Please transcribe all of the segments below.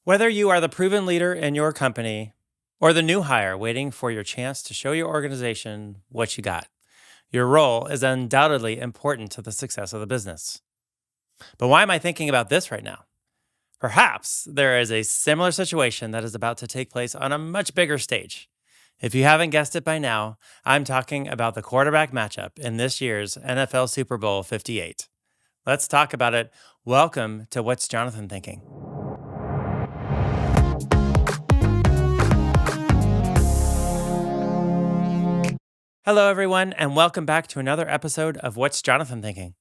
Whether you are the proven leader in your company or the new hire waiting for your chance to show your organization what you got, your role is undoubtedly important to the success of the business. But why am I thinking about this right now? Perhaps there is a similar situation that is about to take place on a much bigger stage. If you haven't guessed it by now, I'm talking about the quarterback matchup in this year's NFL Super Bowl 58. Let's talk about it. Welcome to What's Jonathan Thinking? Hello, everyone, and welcome back to another episode of What's Jonathan Thinking?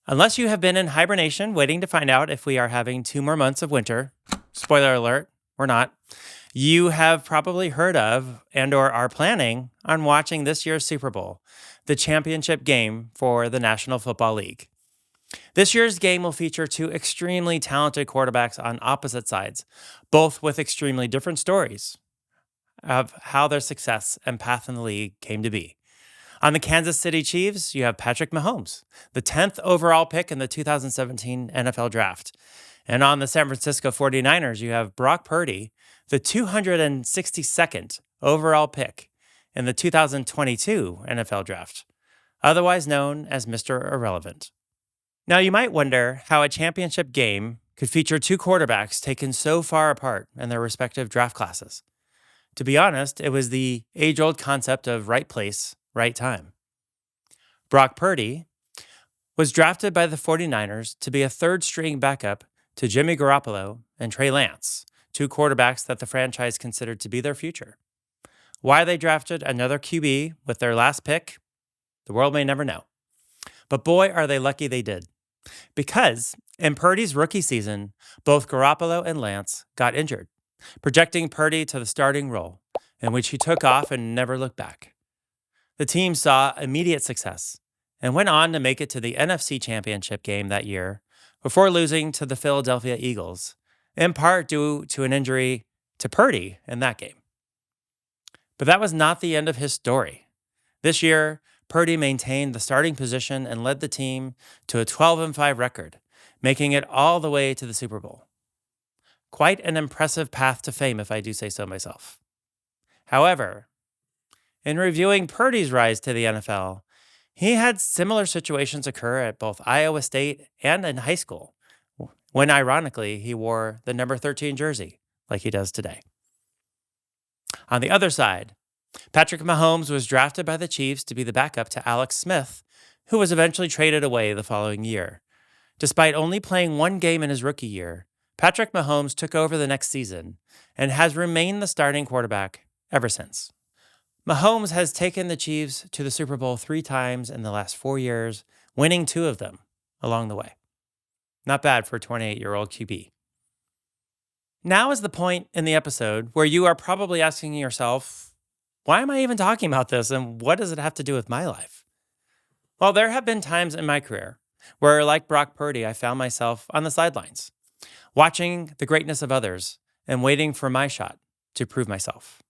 Unless you have been in hibernation waiting to find out if we are having 2 more months of winter, spoiler alert, we're not, you have probably heard of and or are planning on watching this year's Super Bowl, the championship game for the National Football League. This year's game will feature 2 extremely talented quarterbacks on opposite sides, both with extremely different stories of how their success and path in the league came to be. On the Kansas City Chiefs, you have Patrick Mahomes, the 10th overall pick in the 2017 NFL Draft. And on the San Francisco 49ers, you have Brock Purdy, the 262nd overall pick in the 2022 NFL Draft, otherwise known as Mr. Irrelevant. Now, you might wonder how a championship game could feature 2 quarterbacks taken so far apart in their respective draft classes. To be honest, it was the age-old concept of right place, right time. Brock Purdy was drafted by the 49ers to be a third-string backup to Jimmy Garoppolo and Trey Lance, 2 quarterbacks that the franchise considered to be their future. Why they drafted another QB with their last pick, the world may never know. But boy, are they lucky they did. Because in Purdy's rookie season, both Garoppolo and Lance got injured, projecting Purdy to the starting role, in which he took off and never looked back. The team saw immediate success and went on to make it to the NFC Championship game that year before losing to the Philadelphia Eagles, in part due to an injury to Purdy in that game. But that was not the end of his story. This year, Purdy maintained the starting position and led the team to a 12-5 record, making it all the way to the Super Bowl. Quite an impressive path to fame, if I do say so myself. However, in reviewing Purdy's rise to the NFL, he had similar situations occur at both Iowa State and in high school, when ironically he wore the number 13 jersey, like he does today. On the other side, Patrick Mahomes was drafted by the Chiefs to be the backup to Alex Smith, who was eventually traded away the following year. Despite only playing 1 game in his rookie year, Patrick Mahomes took over the next season and has remained the starting quarterback ever since. Mahomes has taken the Chiefs to the Super Bowl 3 times in the last 4 years, winning 2 of them along the way. Not bad for a 28-year-old QB. Now is the point in the episode where you are probably asking yourself, why am I even talking about this and what does it have to do with my life? Well, there have been times in my career where, like Brock Purdy, I found myself on the sidelines, watching the greatness of others and waiting for my shot to prove myself.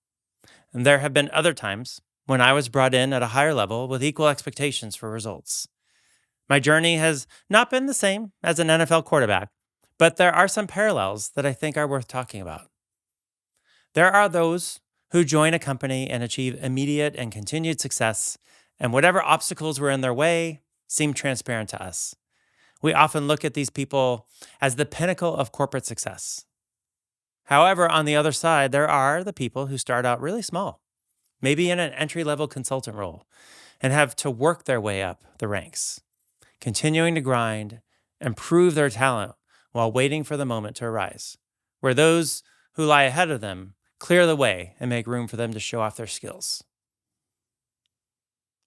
And there have been other times when I was brought in at a higher level with equal expectations for results. My journey has not been the same as an NFL quarterback, but there are some parallels that I think are worth talking about. There are those who join a company and achieve immediate and continued success, and whatever obstacles were in their way seem transparent to us. We often look at these people as the pinnacle of corporate success. However, on the other side, there are the people who start out really small, maybe in an entry-level consultant role, and have to work their way up the ranks, continuing to grind and prove their talent while waiting for the moment to arise, where those who lie ahead of them clear the way and make room for them to show off their skills.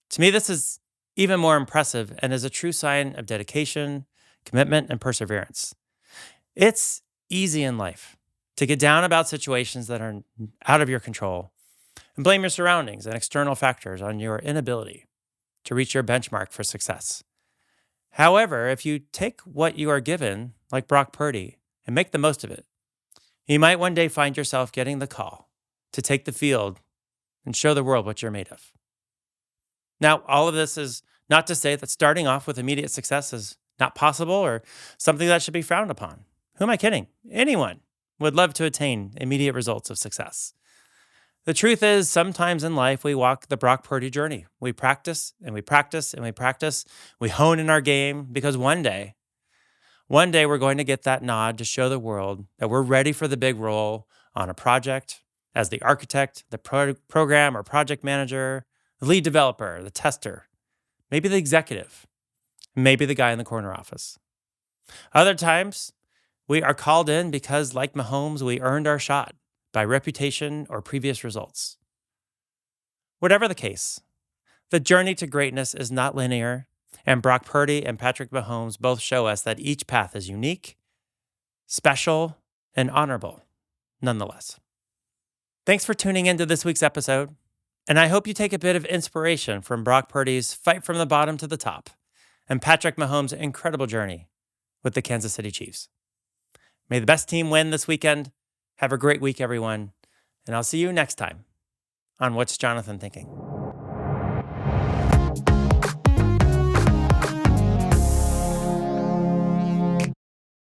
To me, this is even more impressive and is a true sign of dedication, commitment, and perseverance. It's easy in life to get down about situations that are out of your control and blame your surroundings and external factors on your inability to reach your benchmark for success. However, if you take what you are given, like Brock Purdy, and make the most of it, you might one day find yourself getting the call to take the field and show the world what you're made of. Now, all of this is not to say that starting off with immediate success is not possible or something that should be frowned upon. Who am I kidding? Anyone would love to attain immediate results of success. The truth is, sometimes in life, we walk the Brock Purdy journey. We practice and we practice and we practice. We hone in our game because one day we're going to get that nod to show the world that we're ready for the big role on a project as the architect, the program or project manager, the lead developer, the tester, maybe the executive, maybe the guy in the corner office. Other times, we are called in because, like Mahomes, we earned our shot by reputation or previous results. Whatever the case, the journey to greatness is not linear, and Brock Purdy and Patrick Mahomes both show us that each path is unique, special, and honorable, nonetheless. Thanks for tuning into this week's episode, and I hope you take a bit of inspiration from Brock Purdy's fight from the bottom to the top and Patrick Mahomes' incredible journey with the Kansas City Chiefs. May the best team win this weekend. Have a great week, everyone, and I'll see you next time on What's Jonathan Thinking?